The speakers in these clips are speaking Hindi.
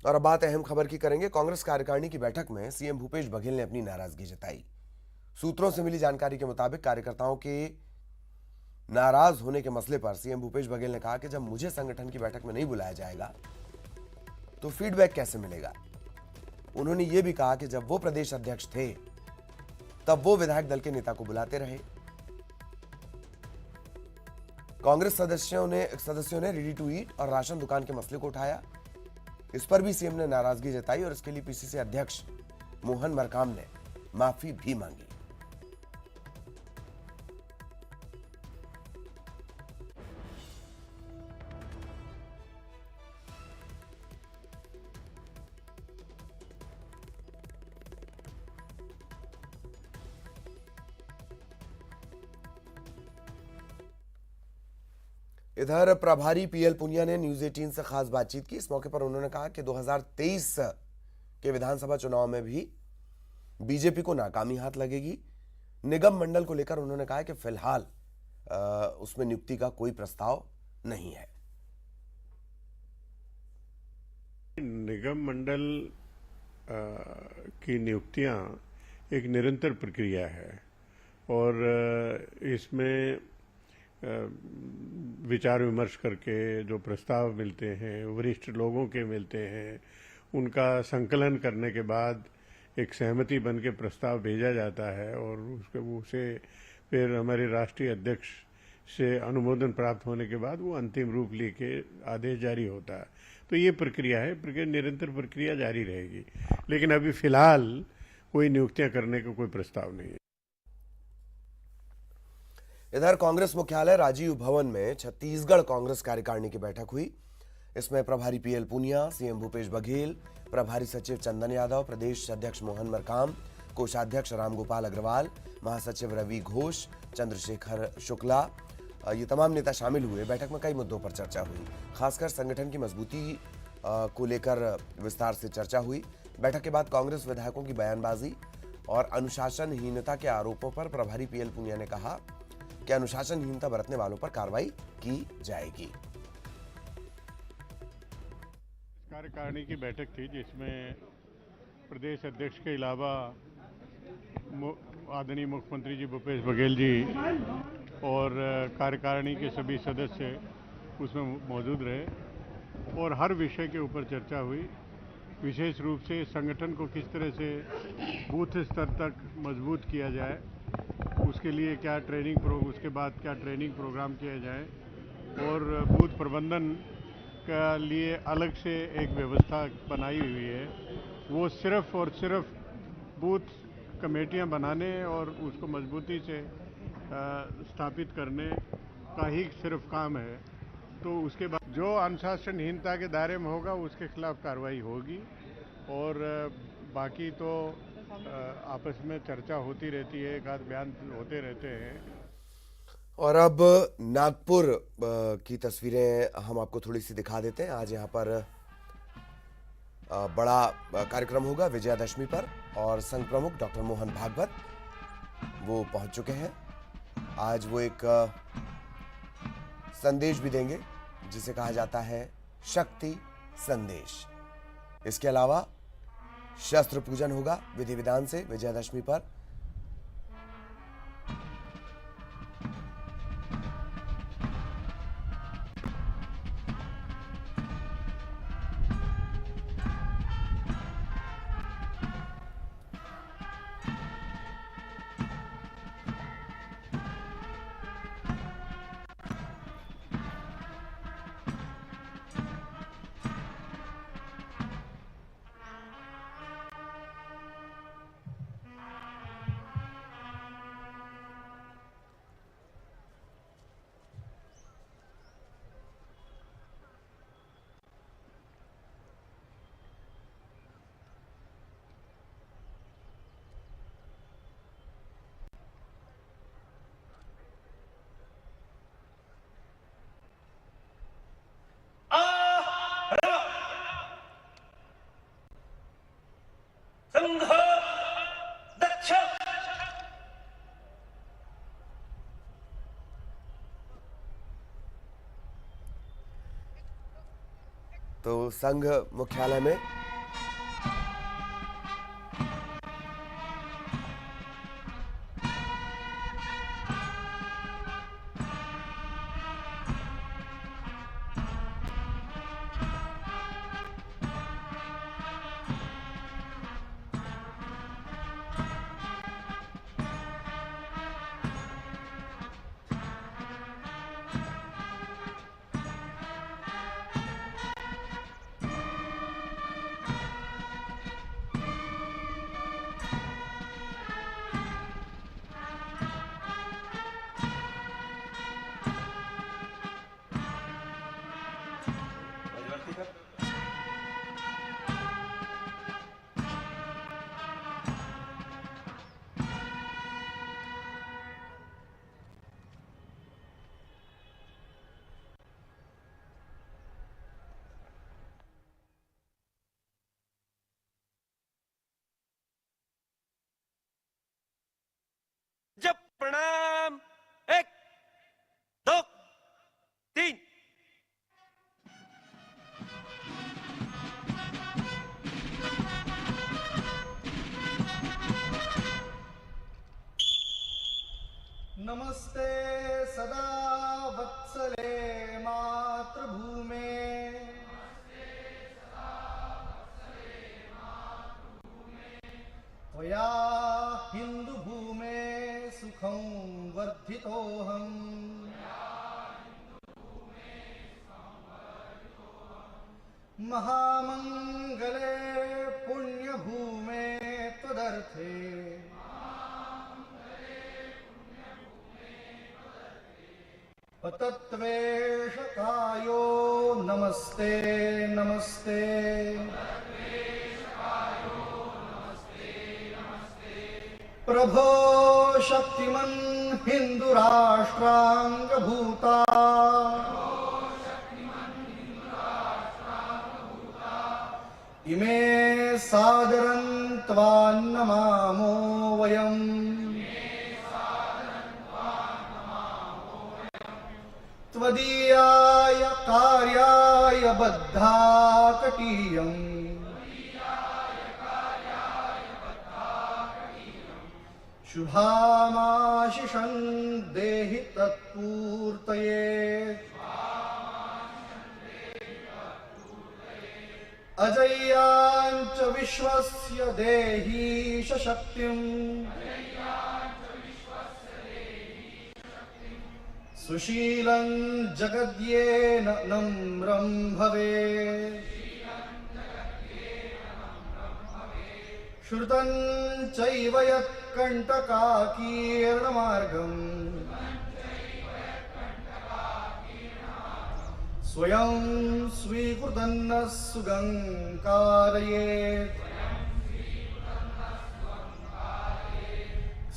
और अब बात अहम खबर की करेंगे। कांग्रेस कार्यकारिणी की बैठक में सीएम भूपेश बघेल ने अपनी नाराजगी जताई। सूत्रों से मिली जानकारी के मुताबिक कार्यकर्ताओं के नाराज होने के मसले पर सीएम भूपेश बघेल ने कहा कि जब मुझे संगठन की बैठक में नहीं बुलाया जाएगा तो फीडबैक कैसे मिलेगा। उन्होंने यह भी कहा कि जब वो प्रदेश अध्यक्ष थे तब वो विधायक दल के नेता को बुलाते रहे। कांग्रेस सदस्यों ने रेडी टू ईट और राशन दुकान के मसले को उठाया। इस पर भी सीएम ने नाराजगी जताई और इसके लिए पीसीसी अध्यक्ष मोहन मरकाम ने माफी भी मांगी। इधर प्रभारी पीएल पुनिया ने न्यूज 18 से खास बातचीत की। इस मौके पर उन्होंने कहा कि 2023 के विधानसभा चुनाव में भी बीजेपी को नाकामी हाथ लगेगी। निगम मंडल को लेकर उन्होंने कहा कि फिलहाल उसमें नियुक्ति का कोई प्रस्ताव नहीं है। निगम मंडल की नियुक्तियां एक निरंतर प्रक्रिया है और इसमें विचार विमर्श करके जो प्रस्ताव मिलते हैं, वरिष्ठ लोगों के मिलते हैं, उनका संकलन करने के बाद एक सहमति बन के प्रस्ताव भेजा जाता है और उसे फिर हमारे राष्ट्रीय अध्यक्ष से अनुमोदन प्राप्त होने के बाद वो अंतिम रूप लेके आदेश जारी होता है। तो ये प्रक्रिया है, निरंतर प्रक्रिया जारी रहेगी, लेकिन अभी फिलहाल कोई नियुक्तियां करने का कोई प्रस्ताव नहीं है। इधर कांग्रेस मुख्यालय राजीव भवन में छत्तीसगढ़ कांग्रेस कार्यकारिणी की बैठक हुई। इसमें प्रभारी पीएल पुनिया, सीएम भूपेश बघेल, प्रभारी सचिव चंदन यादव, प्रदेश अध्यक्ष मोहन मरकाम, कोषाध्यक्ष रामगोपाल अग्रवाल, महासचिव रवि घोष, चंद्रशेखर शुक्ला, ये तमाम नेता शामिल हुए। बैठक में कई मुद्दों पर चर्चा हुई, खासकर संगठन की मजबूती को लेकर विस्तार से चर्चा हुई। बैठक के बाद कांग्रेस विधायकों की बयानबाजी और अनुशासनहीनता के आरोपों पर प्रभारी पीएल पुनिया ने कहा कि अनुशासनहीनता बरतने वालों पर कार्रवाई की जाएगी। कार्यकारिणी की बैठक थी जिसमें प्रदेश अध्यक्ष के अलावा आदरणीय मुख्यमंत्री जी भूपेश बघेल जी और कार्यकारिणी के सभी सदस्य उसमें मौजूद रहे और हर विषय के ऊपर चर्चा हुई। विशेष रूप से संगठन को किस तरह से बूथ स्तर तक मजबूत किया जाए, उसके लिए क्या उसके बाद क्या ट्रेनिंग प्रोग्राम किया जाए और बूथ प्रबंधन का लिए अलग से एक व्यवस्था बनाई हुई है। वो सिर्फ और सिर्फ बूथ कमेटियां बनाने और उसको मजबूती से स्थापित करने का ही सिर्फ काम है। तो उसके बाद जो अनुशासनहीनता के दायरे में होगा उसके खिलाफ कार्रवाई होगी और बाकी तो आपस में चर्चा होती रहती है, एक आध बयान होते रहते हैं। और अब नागपुर की तस्वीरें हम आपको थोड़ी सी दिखा देते हैं। आज यहाँ पर बड़ा कार्यक्रम होगा विजयादशमी पर और संघ प्रमुख डॉक्टर मोहन भागवत वो पहुंच चुके हैं। आज वो एक संदेश भी देंगे जिसे कहा जाता है शक्ति संदेश। इसके अलावा शस्त्र पूजन होगा विधि विधान से विजयादशमी पर। तो संघ मुख्यालय में जब प्रणाम 1 2 3 नमस्ते सदा वत्सले मातृभूमे त्वया हिन्दुभूमे सुखं वर्धितोऽहम् महामङ्गले पुण्यभूमे त्वदर्थे पतत्वेषकायो नमस्ते नमस्ते प्रभो शक्तिमन् हिन्दुराष्ट्राङ्गभूता इमे सादरं त्वान्नमामो वयम् त्वदीयाय कार्याय बद्धाकटीयम् शुभामाशिषं देहि तत्पूर्तये अजय्याञ्च विश्वस्य देहि शक्तिम् सुशीलं जगद्येन नम्रं भवेत् श्रुतं चैव यत्कण्टकाकीर्णमार्गम् स्वयं स्वीकृतन्न सुगङ्कारयेत्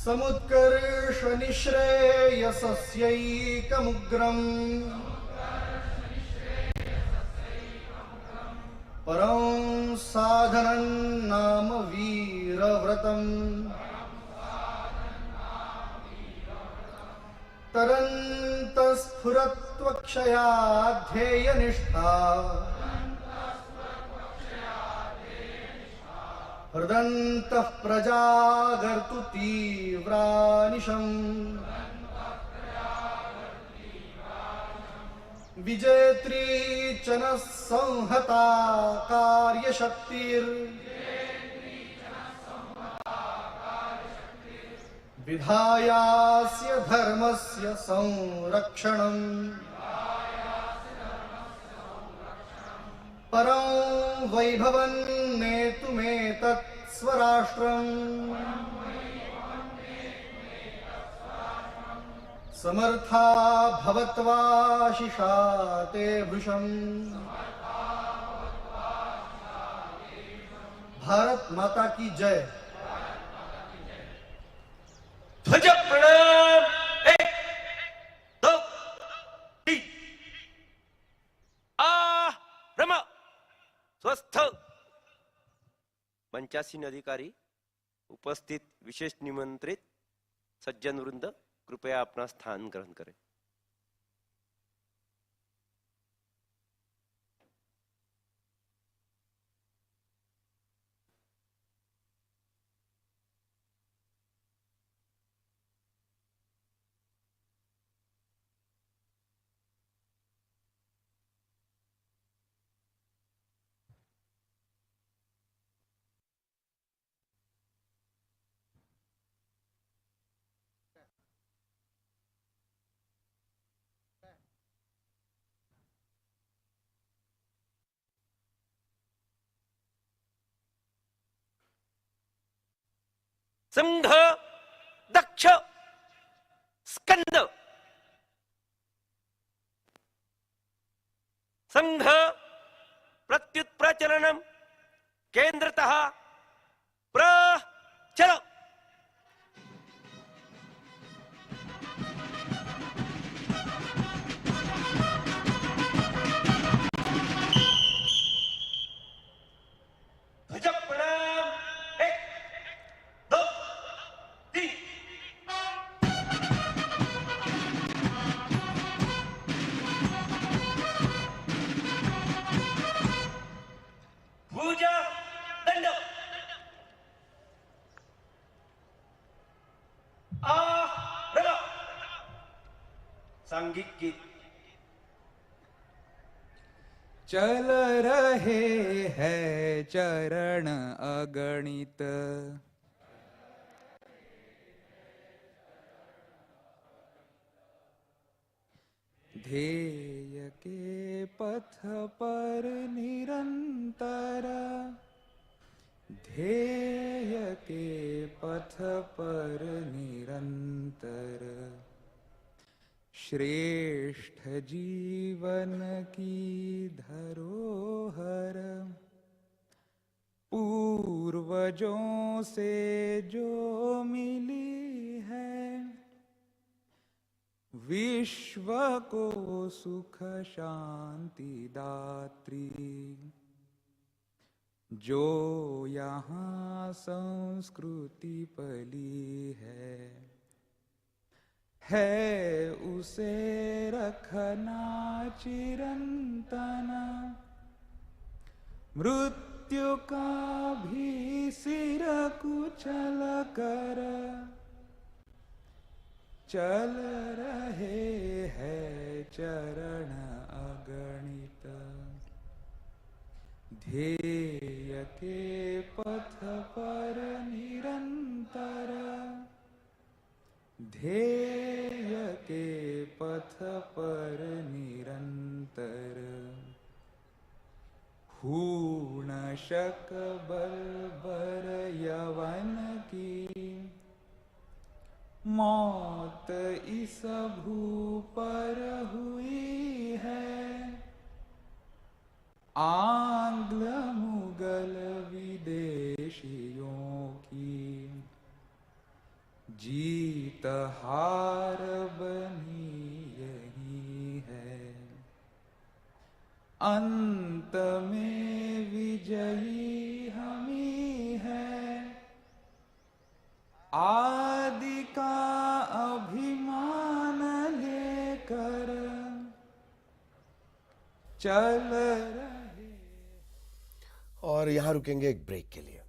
समुत्कर्षनिःश्रेयसस्यैकमुग्रम् परं साधनं नाम वीरव्रतम् तरन्तस्फुरत्वक्षया ध्येयनिष्ठा हृदन्तः प्रजागर्तु तीव्रानिशम् विजेत्री च नः संहता विधायास्य धर्मस्य संरक्षणम् परं वैभवं नेतुमेतत् स्वराष्ट्रम् समर्था भवत्वाशिषा ते भृशम् भारत माता की जय। ध्वज प्रणाम 1 2 3 रमा स्वस्थ। मंचासीन अधिकारी, उपस्थित विशेष निमंत्रित सज्जन वृंद, कृपया अपना स्थान ग्रहण करें। संघ दक्ष स्कंद संघ प्रत्युत प्रचलनम केंद्रतः प्रचल। ध्वज प्रणाम 1 2 3। भुजा दंड रवा सांघिक गीत। चल रहे हैं चरण अगणित, ध्येय के पथ पर निरंतर, ध्येय के पथ पर निरंतर, श्रेष्ठ जीवन की धरोहर, पूर्वजों से जो मिली है, विश्व को सुख शांति दात्री, जो यहाँ संस्कृति पली है उसे रखना चिरंतन, मृत्यु का भी सिर कुचल कर, चल रहे हैं चरण अगणित, ध्येय के पथ पर निरंतर, ध्येय के पथ पर निरंतर, हूण शक बर्बर यवन की, मौत इस भू पर हुई है, आंग्ल मुगल विदेशियों की, जीत हार बनी यही है, अंत में विजयी हम ही है, आदि का अभिमान लेकर चल रहे। और यहां रुकेंगे एक ब्रेक के लिए।